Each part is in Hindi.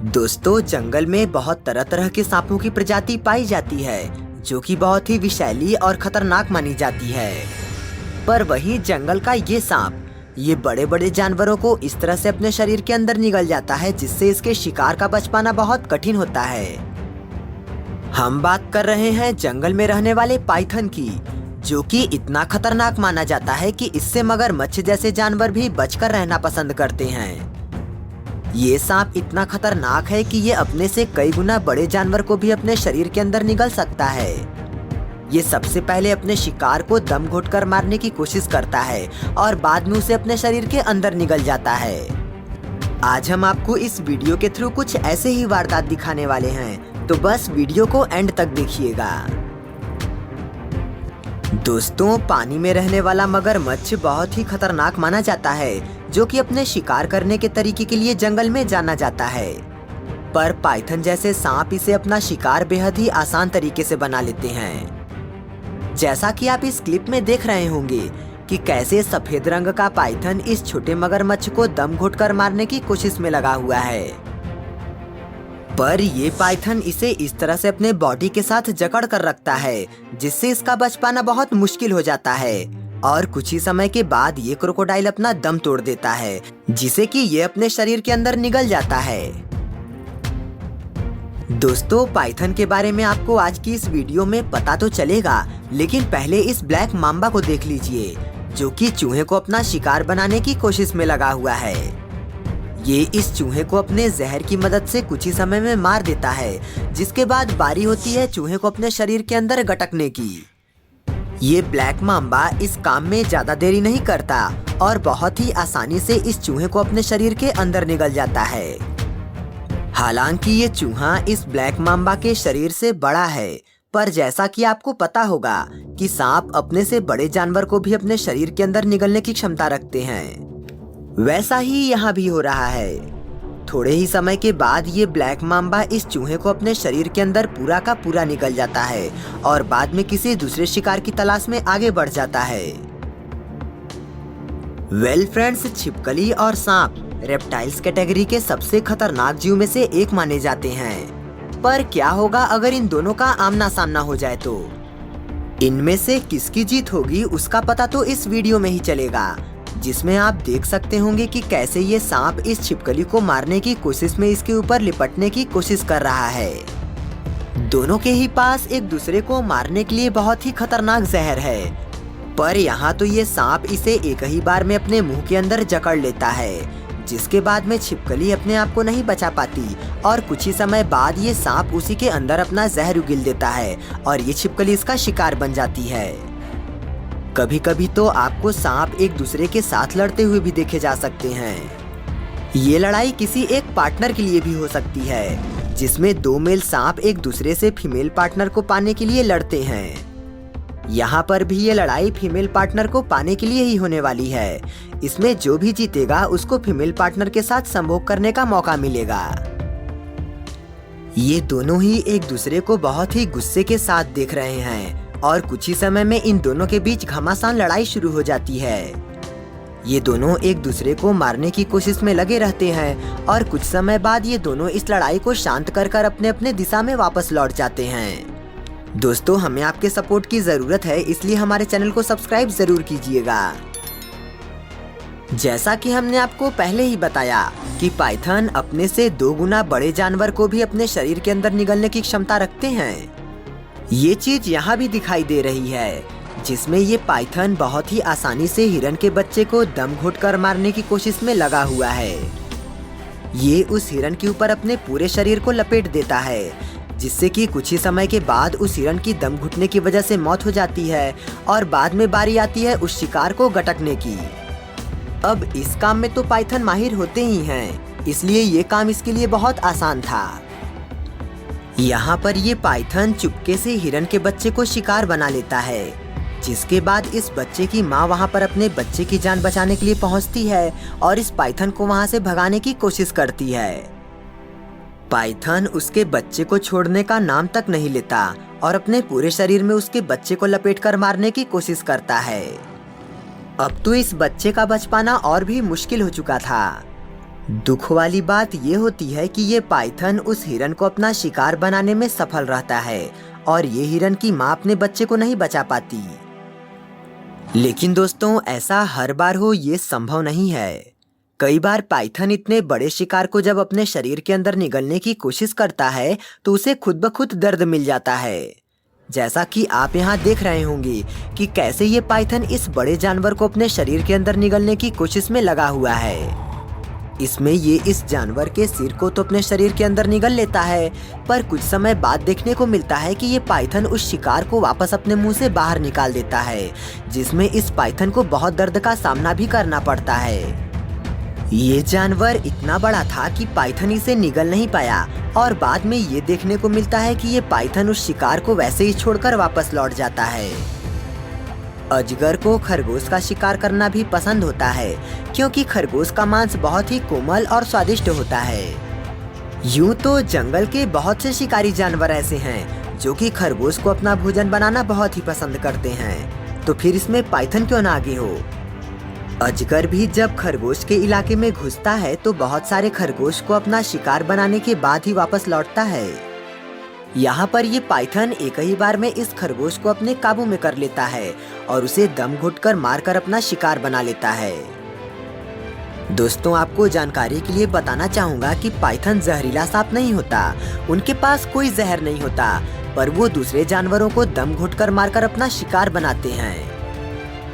दोस्तों, जंगल में बहुत तरह तरह के सांपों की प्रजाति पाई जाती है जो कि बहुत ही विषैली और खतरनाक मानी जाती है। पर वहीं जंगल का ये सांप ये बड़े बड़े जानवरों को इस तरह से अपने शरीर के अंदर निगल जाता है जिससे इसके शिकार का बच पाना बहुत कठिन होता है। हम बात कर रहे हैं जंगल में रहने वाले पाइथन की, जो कि इतना खतरनाक माना जाता है कि इससे मगरमच्छ जैसे जानवर भी बचकर रहना पसंद करते हैं। ये सांप इतना खतरनाक है कि ये अपने से कई गुना बड़े जानवर को भी अपने शरीर के अंदर निगल सकता है। ये सबसे पहले अपने शिकार को दम घोटकर मारने की कोशिश करता है और बाद में उसे अपने शरीर के अंदर निगल जाता है। आज हम आपको इस वीडियो के थ्रू कुछ ऐसे ही वारदात दिखाने वाले हैं, तो बस वीडियो को एंड तक देखिएगा। दोस्तों, पानी में रहने वाला मगरमच्छ बहुत ही खतरनाक माना जाता है, जो कि अपने शिकार करने के तरीके के लिए जंगल में जाना जाता है। पर पाइथन जैसे सांप इसे अपना शिकार बेहद ही आसान तरीके से बना लेते हैं। जैसा कि आप इस क्लिप में देख रहे होंगे कि कैसे सफेद रंग का पाइथन इस छोटे मगरमच्छ को दम घोटकर मारने की कोशिश में लगा हुआ है। पर ये पाइथन इसे इस तरह से अपने बॉडी के साथ जकड़ कर रखता है जिससे इसका बच पाना बहुत मुश्किल हो जाता है और कुछ ही समय के बाद ये क्रोकोडाइल अपना दम तोड़ देता है, जिसे कि ये अपने शरीर के अंदर निगल जाता है। दोस्तों, पाइथन के बारे में आपको आज की इस वीडियो में पता तो चलेगा, लेकिन पहले इस ब्लैक माम्बा को देख लीजिए, जो कि चूहे को अपना शिकार बनाने की कोशिश में लगा हुआ है। ये इस चूहे को अपने जहर की मदद से कुछ ही समय में मार देता है, जिसके बाद बारी होती है चूहे को अपने शरीर के अंदर गटकने की। ये ब्लैक माम्बा इस काम में ज्यादा देरी नहीं करता और बहुत ही आसानी से इस चूहे को अपने शरीर के अंदर निगल जाता है। हालांकि ये चूहा इस ब्लैक माम्बा के शरीर से बड़ा है, पर जैसा कि आपको पता होगा कि सांप अपने से बड़े जानवर को भी अपने शरीर के अंदर निगलने की क्षमता रखते हैं, वैसा ही यहाँ भी हो रहा है। थोड़े ही समय के बाद ये ब्लैक माम्बा इस चूहे को अपने शरीर के अंदर पूरा का पूरा निगल जाता है और बाद में किसी दूसरे शिकार की तलाश में आगे बढ़ जाता है। वेल फ्रेंड्स, छिपकली और सांप रेप्टाइल्स कैटेगरी के सबसे खतरनाक जीव में से एक माने जाते हैं। पर क्या होगा अगर इन दोनों का आमना सामना हो जाए तो? इनमें से किसकी जीत होगी उसका पता तो इस वीडियो में ही चलेगा, जिसमें आप देख सकते होंगे कि कैसे ये सांप इस छिपकली को मारने की कोशिश में इसके ऊपर लिपटने की कोशिश कर रहा है। दोनों के ही पास एक दूसरे को मारने के लिए बहुत ही खतरनाक जहर है, पर यहाँ तो ये सांप इसे एक ही बार में अपने मुंह के अंदर जकड़ लेता है, जिसके बाद में छिपकली अपने आप को नहीं बचा पाती और कुछ ही समय बाद ये सांप उसी के अंदर अपना जहर उगल देता है और ये छिपकली इसका शिकार बन जाती है। कभी कभी तो आपको सांप एक दूसरे के साथ लड़ते हुए भी देखे जा सकते हैं। ये लड़ाई किसी एक पार्टनर के लिए भी हो सकती है, जिसमें दो मेल सांप एक दूसरे से फीमेल पार्टनर को पाने के लिए लड़ते हैं। यहाँ पर भी ये लड़ाई फीमेल पार्टनर को पाने के लिए ही होने वाली है। इसमें जो भी जीतेगा उसको फीमेल पार्टनर के साथ संभोग करने का मौका मिलेगा। ये दोनों ही एक दूसरे को बहुत ही गुस्से के साथ देख रहे हैं और कुछ ही समय में इन दोनों के बीच घमासान लड़ाई शुरू हो जाती है। ये दोनों एक दूसरे को मारने की कोशिश में लगे रहते हैं और कुछ समय बाद ये दोनों इस लड़ाई को शांत कर अपने अपने दिशा में वापस लौट जाते हैं। दोस्तों, हमें आपके सपोर्ट की जरूरत है, इसलिए हमारे चैनल को सब्सक्राइब जरूर कीजिएगा। जैसा कि हमने आपको पहले ही बताया कि पाइथन अपने से 2 गुना बड़े जानवर को भी अपने शरीर के अंदर निगलने की क्षमता रखते हैं। ये चीज यहाँ भी दिखाई दे रही है, जिसमें ये पाइथन बहुत ही आसानी से हिरन के बच्चे को दम घोटकर मारने की कोशिश में लगा हुआ है। ये उस हिरन के ऊपर अपने पूरे शरीर को लपेट देता है, जिससे कि कुछ ही समय के बाद उस हिरन की दम घुटने की वजह से मौत हो जाती है और बाद में बारी आती है उस शिकार को गटकने की। अब इस काम में तो पाइथन माहिर होते ही हैं, इसलिए ये काम इसके लिए बहुत आसान था। यहाँ पर ये पाइथन चुपके से हिरन के बच्चे को शिकार बना लेता है, जिसके बाद इस बच्चे की माँ वहाँ पर अपने बच्चे की जान बचाने के लिए पहुँचती है और इस पाइथन को वहाँ से भगाने की कोशिश करती है। पाइथन उसके बच्चे को छोड़ने का नाम तक नहीं लेता और अपने पूरे शरीर में उसके बच्चे को लपेटकर मारने की कोशिश करता है। अब तो इस बच्चे का बच पाना और भी मुश्किल हो चुका था। दुख वाली बात ये होती है कि ये पाइथन उस हिरन को अपना शिकार बनाने में सफल रहता है और ये हिरन की माँ अपने बच्चे को नहीं बचा पाती। लेकिन दोस्तों, ऐसा हर बार हो ये संभव नहीं है। कई बार पाइथन इतने बड़े शिकार को जब अपने शरीर के अंदर निगलने की कोशिश करता है तो उसे खुद ब खुद दर्द मिल जाता है। जैसा कि आप यहाँ देख रहे होंगे कि कैसे ये पाइथन इस बड़े जानवर को अपने शरीर के अंदर निगलने की कोशिश में लगा हुआ है। इसमें ये इस जानवर के सिर को तो अपने शरीर के अंदर निगल लेता है, पर कुछ समय बाद देखने को मिलता है कि ये पाइथन उस शिकार को वापस अपने मुंह से बाहर निकाल देता है, जिसमें इस पाइथन को बहुत दर्द का सामना भी करना पड़ता है। ये जानवर इतना बड़ा था कि पाइथन इसे निगल नहीं पाया और बाद में ये देखने को मिलता है कि ये पाइथन उस शिकार को वैसे ही छोड़कर वापस लौट जाता है। अजगर को खरगोश का शिकार करना भी पसंद होता है, क्योंकि खरगोश का मांस बहुत ही कोमल और स्वादिष्ट होता है। यूं तो जंगल के बहुत से शिकारी जानवर ऐसे हैं जो कि खरगोश को अपना भोजन बनाना बहुत ही पसंद करते हैं, तो फिर इसमें पाइथन क्यों ना आगे हो। अजगर भी जब खरगोश के इलाके में घुसता है तो बहुत सारे खरगोश को अपना शिकार बनाने के बाद ही वापस लौटता है। यहाँ पर ये पाइथन एक ही बार में इस खरगोश को अपने काबू में कर लेता है और उसे दम घुटकर मारकर अपना शिकार बना लेता है। दोस्तों, आपको जानकारी के लिए बताना चाहूँगा कि पाइथन जहरीला सांप नहीं होता, उनके पास कोई जहर नहीं होता, पर वो दूसरे जानवरों को दम घुटकर मारकर अपना शिकार बनाते हैं।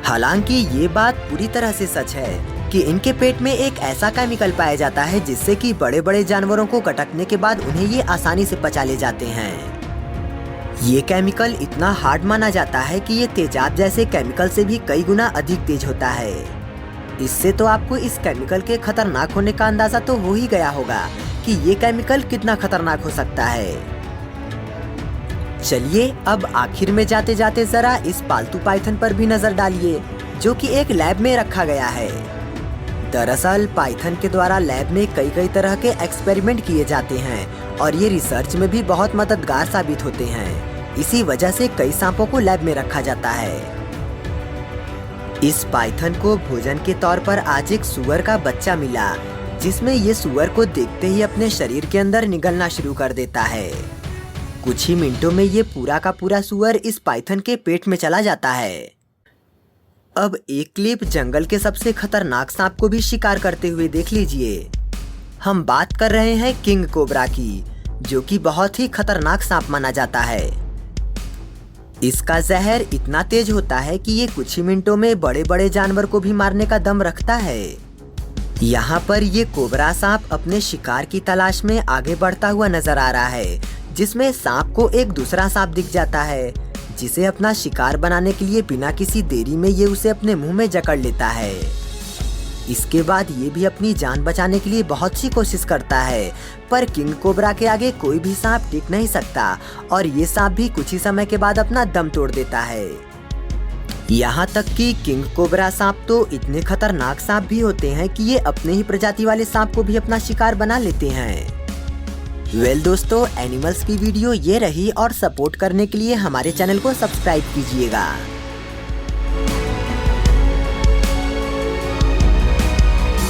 हालांकि ये बात पूरी तरह से सच है कि इनके पेट में एक ऐसा केमिकल पाया जाता है जिससे कि बड़े बड़े जानवरों को कटकने के बाद उन्हें ये आसानी से पचा ले जाते हैं। ये केमिकल इतना हार्ड माना जाता है कि ये तेजाब जैसे केमिकल से भी कई गुना अधिक तेज होता है। इससे तो आपको इस केमिकल के खतरनाक होने का अंदाजा तो हो ही गया होगा कि ये केमिकल कितना खतरनाक हो सकता है। चलिए अब आखिर में जाते जाते जरा इस पालतू पाइथन पर भी नजर डालिए, जो कि एक लैब में रखा गया है। दरअसल पाइथन के द्वारा लैब में कई तरह के एक्सपेरिमेंट किए जाते हैं और ये रिसर्च में भी बहुत मददगार साबित होते हैं। इसी वजह से कई सांपों को लैब में रखा जाता है। इस पाइथन को भोजन के तौर पर आज एक सूअर का बच्चा मिला, जिसमें ये सूअर को देखते ही अपने शरीर के अंदर निगलना शुरू कर देता है। कुछ ही मिनटों में ये पूरा का पूरा सूअर इस पाइथन के पेट में चला जाता है। अब एक क्लिप जंगल के सबसे खतरनाक सांप को भी शिकार करते हुए देख लीजिए। हम बात कर रहे हैं किंग कोबरा की, जो कि बहुत ही खतरनाक सांप माना जाता है। इसका जहर इतना तेज होता है कि ये कुछ ही मिनटों में बड़े बड़े जानवर को भी मारने का दम रखता है। यहाँ पर ये कोबरा सांप अपने शिकार की तलाश में आगे बढ़ता हुआ नजर आ रहा है, जिसमें सांप को एक दूसरा सांप दिख जाता है, जिसे अपना शिकार बनाने के लिए बिना किसी देरी में ये उसे अपने मुंह में जकड़ लेता है। इसके बाद ये भी अपनी जान बचाने के लिए बहुत सी कोशिश करता है, पर किंग कोबरा के आगे कोई भी सांप टिक नहीं सकता और ये सांप भी कुछ ही समय के बाद अपना दम तोड़ देता है। यहाँ तक कि किंग कोबरा सांप तो इतने खतरनाक सांप भी होते हैं कि ये अपने ही प्रजाति वाले सांप को भी अपना शिकार बना लेते हैं। दोस्तों, एनिमल्स की वीडियो ये रही और सपोर्ट करने के लिए हमारे चैनल को सब्सक्राइब कीजिएगा।